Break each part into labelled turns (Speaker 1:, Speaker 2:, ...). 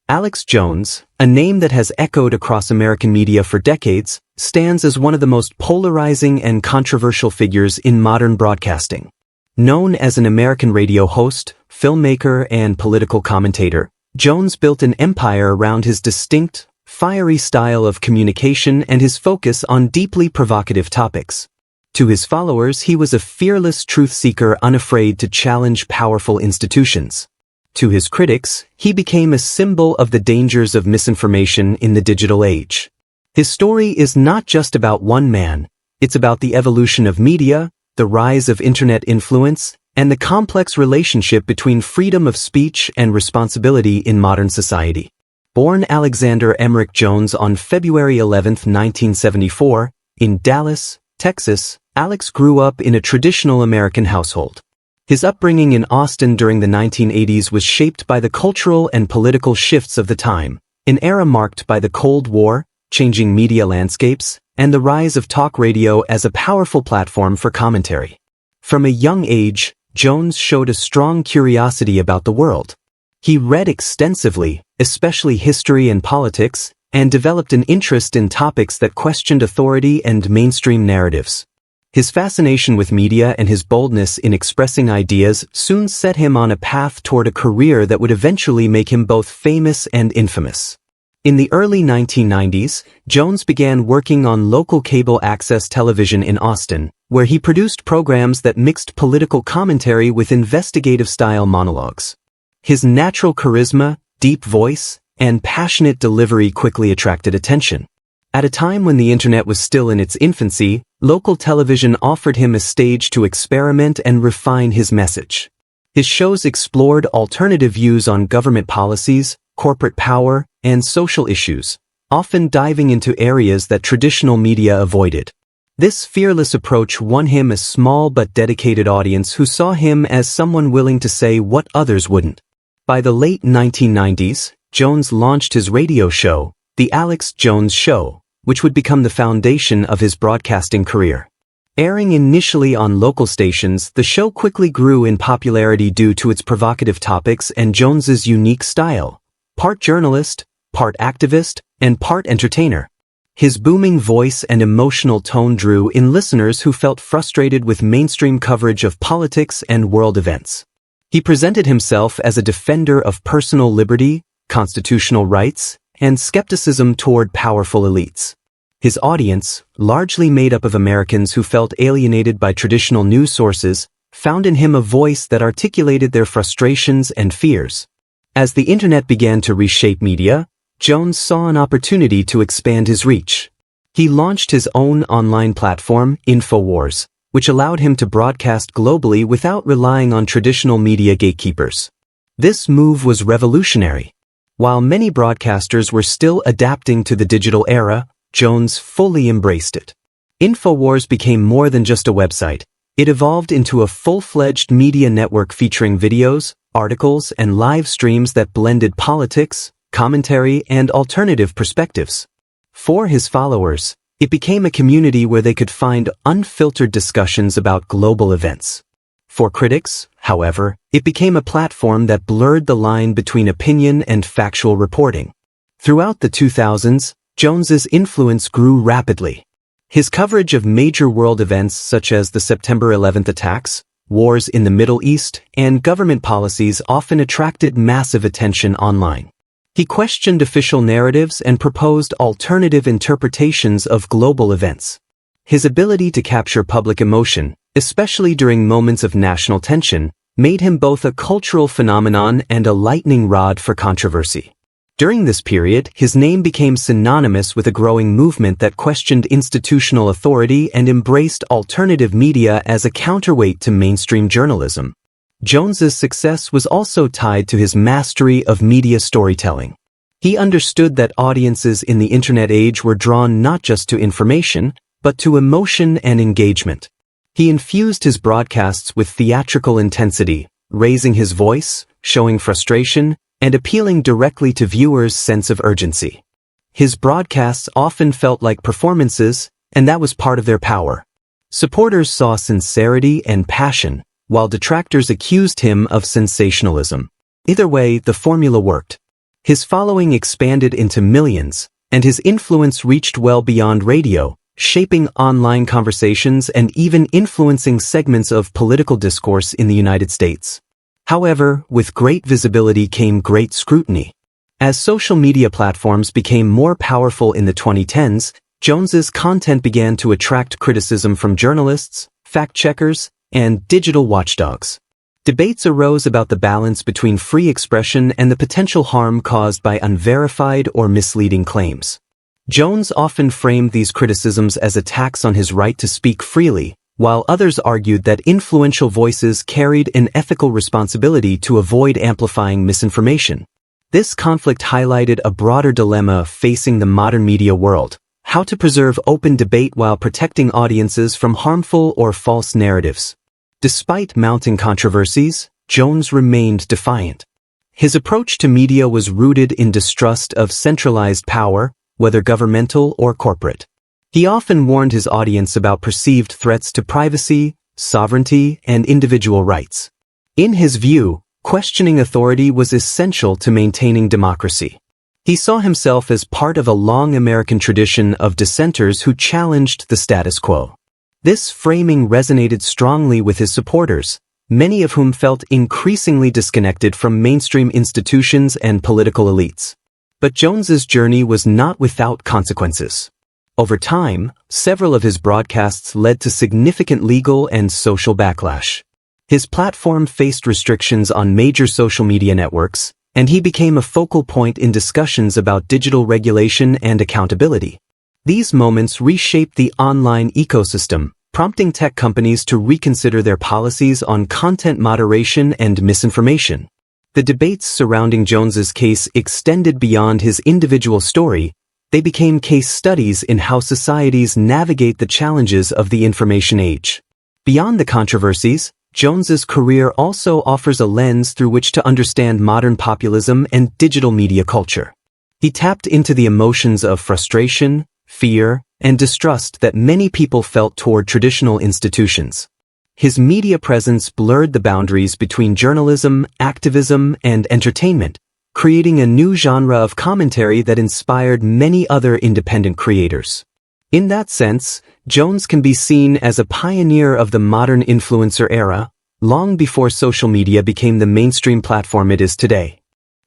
Speaker 1: Alex Jones, a name that has echoed across American media for decades, stands as one of the most polarizing and controversial figures in modern broadcasting. Known as an American radio host, filmmaker, and political commentator, Jones built an empire around his distinct, fiery style of communication and his focus on deeply provocative topics. To his followers, he was a fearless truth seeker unafraid to challenge powerful institutions. To his critics, he became a symbol of the dangers of misinformation in the digital age. His story is not just about one man, it's about the evolution of media, the rise of internet influence, and the complex relationship between freedom of speech and responsibility in modern society. Born Alexander Emmerich Jones on February 11, 1974, in Dallas, Texas, Alex grew up in a traditional American household. His upbringing in Austin during the 1980s was shaped by the cultural and political shifts of the time, an era marked by the Cold War, changing media landscapes, and the rise of talk radio as a powerful platform for commentary. From a young age, Jones showed a strong curiosity about the world. He read extensively, especially history and politics, and developed an interest in topics that questioned authority and mainstream narratives. His fascination with media and his boldness in expressing ideas soon set him on a path toward a career that would eventually make him both famous and infamous. In the early 1990s, Jones began working on local cable access television in Austin, where he produced programs that mixed political commentary with investigative-style monologues. His natural charisma, deep voice, and passionate delivery quickly attracted attention. At a time when the internet was still in its infancy, local television offered him a stage to experiment and refine his message. His shows explored alternative views on government policies, corporate power, and social issues, often diving into areas that traditional media avoided. This fearless approach won him a small but dedicated audience who saw him as someone willing to say what others wouldn't. By the late 1990s, Jones launched his radio show, The Alex Jones Show, which would become the foundation of his broadcasting career. Airing initially on local stations, the show quickly grew in popularity due to its provocative topics and Jones's unique style, part journalist, part activist, and part entertainer. His booming voice and emotional tone drew in listeners who felt frustrated with mainstream coverage of politics and world events. He presented himself as a defender of personal liberty, constitutional rights, and skepticism toward powerful elites. His audience, largely made up of Americans who felt alienated by traditional news sources, found in him a voice that articulated their frustrations and fears. As the internet began to reshape media, Jones saw an opportunity to expand his reach. He launched his own online platform, Infowars, which allowed him to broadcast globally without relying on traditional media gatekeepers. This move was revolutionary. While many broadcasters were still adapting to the digital era, Jones fully embraced it. Infowars became more than just a website. It evolved into a full-fledged media network featuring videos, articles, and live streams that blended politics, commentary, and alternative perspectives. For his followers, it became a community where they could find unfiltered discussions about global events. For critics, however, it became a platform that blurred the line between opinion and factual reporting. Throughout the 2000s, Jones's influence grew rapidly. His coverage of major world events such as the September 11th attacks, wars in the Middle East, and government policies often attracted massive attention online. He questioned official narratives and proposed alternative interpretations of global events. His ability to capture public emotion, especially during moments of national tension, made him both a cultural phenomenon and a lightning rod for controversy. During this period, his name became synonymous with a growing movement that questioned institutional authority and embraced alternative media as a counterweight to mainstream journalism. Jones's success was also tied to his mastery of media storytelling. He understood that audiences in the internet age were drawn not just to information, but to emotion and engagement. He infused his broadcasts with theatrical intensity, raising his voice, showing frustration, and appealing directly to viewers' sense of urgency. His broadcasts often felt like performances, and that was part of their power. Supporters saw sincerity and passion, while detractors accused him of sensationalism. Either way, the formula worked. His following expanded into millions, and his influence reached well beyond radio, shaping online conversations and even influencing segments of political discourse in the United States. However, with great visibility came great scrutiny. As social media platforms became more powerful in the 2010s, Jones's content began to attract criticism from journalists, fact-checkers, and digital watchdogs. Debates arose about the balance between free expression and the potential harm caused by unverified or misleading claims. Jones often framed these criticisms as attacks on his right to speak freely, while others argued that influential voices carried an ethical responsibility to avoid amplifying misinformation. This conflict highlighted a broader dilemma facing the modern media world: how to preserve open debate while protecting audiences from harmful or false narratives. Despite mounting controversies, Jones remained defiant. His approach to media was rooted in distrust of centralized power, whether governmental or corporate. He often warned his audience about perceived threats to privacy, sovereignty, and individual rights. In his view, questioning authority was essential to maintaining democracy. He saw himself as part of a long American tradition of dissenters who challenged the status quo. This framing resonated strongly with his supporters, many of whom felt increasingly disconnected from mainstream institutions and political elites. But Jones's journey was not without consequences. Over time, several of his broadcasts led to significant legal and social backlash. His platform faced restrictions on major social media networks, and he became a focal point in discussions about digital regulation and accountability. These moments reshaped the online ecosystem, prompting tech companies to reconsider their policies on content moderation and misinformation. The debates surrounding Jones's case extended beyond his individual story. They became case studies in how societies navigate the challenges of the information age. Beyond the controversies, Jones's career also offers a lens through which to understand modern populism and digital media culture. He tapped into the emotions of frustration, fear, and distrust that many people felt toward traditional institutions. His media presence blurred the boundaries between journalism, activism, and entertainment, creating a new genre of commentary that inspired many other independent creators. In that sense, Jones can be seen as a pioneer of the modern influencer era, long before social media became the mainstream platform it is today.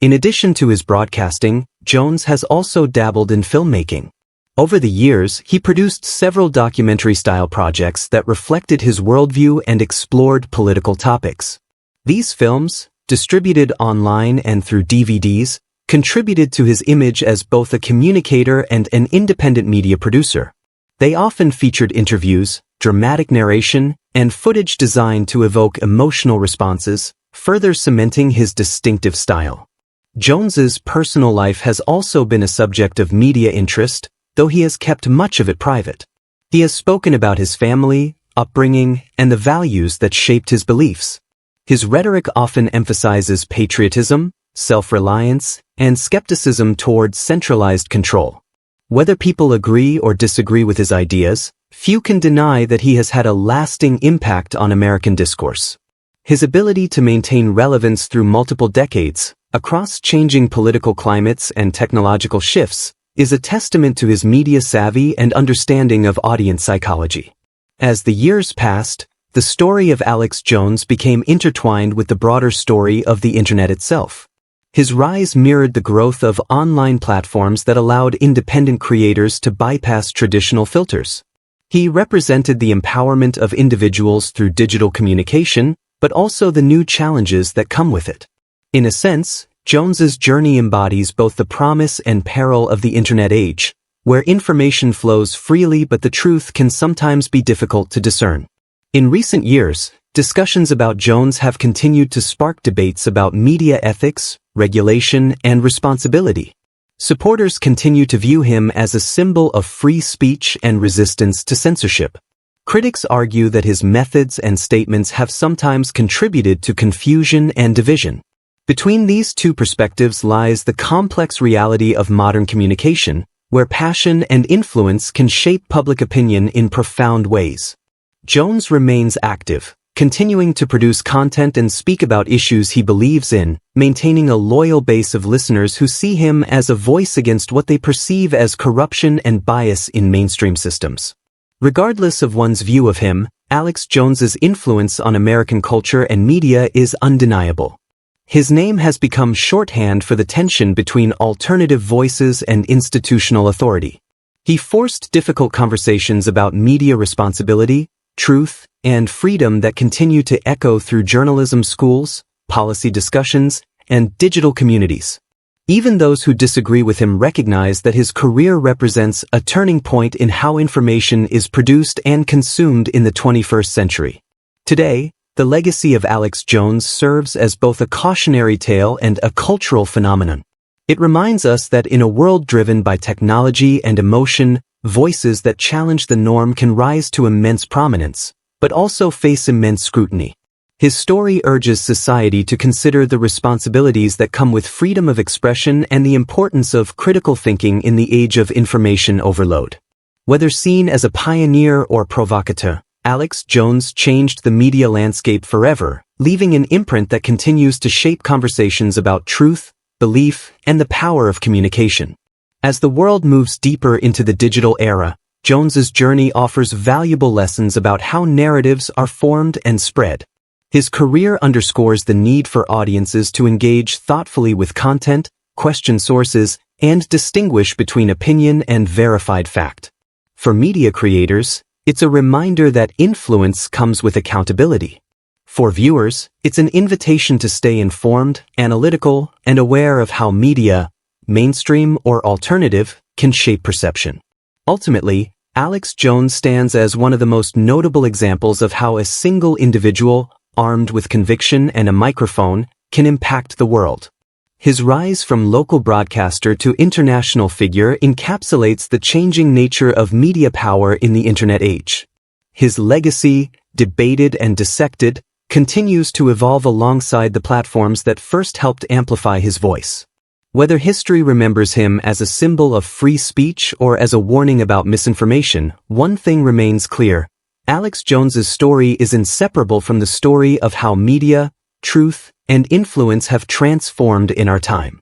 Speaker 1: In addition to his broadcasting, Jones has also dabbled in filmmaking. Over the years, he produced several documentary-style projects that reflected his worldview and explored political topics. These films, distributed online and through DVDs, contributed to his image as both a communicator and an independent media producer. They often featured interviews, dramatic narration, and footage designed to evoke emotional responses, further cementing his distinctive style. Jones's personal life has also been a subject of media interest, though he has kept much of it private. He has spoken about his family, upbringing, and the values that shaped his beliefs. His rhetoric often emphasizes patriotism, self-reliance, and skepticism toward centralized control. Whether people agree or disagree with his ideas, few can deny that he has had a lasting impact on American discourse. His ability to maintain relevance through multiple decades, across changing political climates and technological shifts, is a testament to his media savvy and understanding of audience psychology. As the years passed, the story of Alex Jones became intertwined with the broader story of the Internet itself. His rise mirrored the growth of online platforms that allowed independent creators to bypass traditional filters. He represented the empowerment of individuals through digital communication, but also the new challenges that come with it. In a sense, Jones's journey embodies both the promise and peril of the Internet age, where information flows freely but the truth can sometimes be difficult to discern. In recent years, discussions about Jones have continued to spark debates about media ethics, regulation, and responsibility. Supporters continue to view him as a symbol of free speech and resistance to censorship. Critics argue that his methods and statements have sometimes contributed to confusion and division. Between these two perspectives lies the complex reality of modern communication, where passion and influence can shape public opinion in profound ways. Jones remains active, continuing to produce content and speak about issues he believes in, maintaining a loyal base of listeners who see him as a voice against what they perceive as corruption and bias in mainstream systems. Regardless of one's view of him, Alex Jones's influence on American culture and media is undeniable. His name has become shorthand for the tension between alternative voices and institutional authority. He forced difficult conversations about media responsibility, truth, and freedom that continue to echo through journalism schools, policy discussions, and digital communities. Even those who disagree with him recognize that his career represents a turning point in how information is produced and consumed in the 21st century. Today, the legacy of Alex Jones serves as both a cautionary tale and a cultural phenomenon. It reminds us that in a world driven by technology and emotion, voices that challenge the norm can rise to immense prominence, but also face immense scrutiny. His story urges society to consider the responsibilities that come with freedom of expression and the importance of critical thinking in the age of information overload. Whether seen as a pioneer or provocateur, Alex Jones changed the media landscape forever, leaving an imprint that continues to shape conversations about truth, belief, and the power of communication. As the world moves deeper into the digital era, Jones's journey offers valuable lessons about how narratives are formed and spread. His career underscores the need for audiences to engage thoughtfully with content, question sources, and distinguish between opinion and verified fact. For media creators, it's a reminder that influence comes with accountability. For viewers, it's an invitation to stay informed, analytical, and aware of how media, mainstream or alternative, can shape perception. Ultimately, Alex Jones stands as one of the most notable examples of how a single individual, armed with conviction and a microphone, can impact the world. His rise from local broadcaster to international figure encapsulates the changing nature of media power in the internet age. His legacy, debated and dissected, continues to evolve alongside the platforms that first helped amplify his voice. Whether history remembers him as a symbol of free speech or as a warning about misinformation, one thing remains clear. Alex Jones's story is inseparable from the story of how media, truth, and influence have transformed in our time.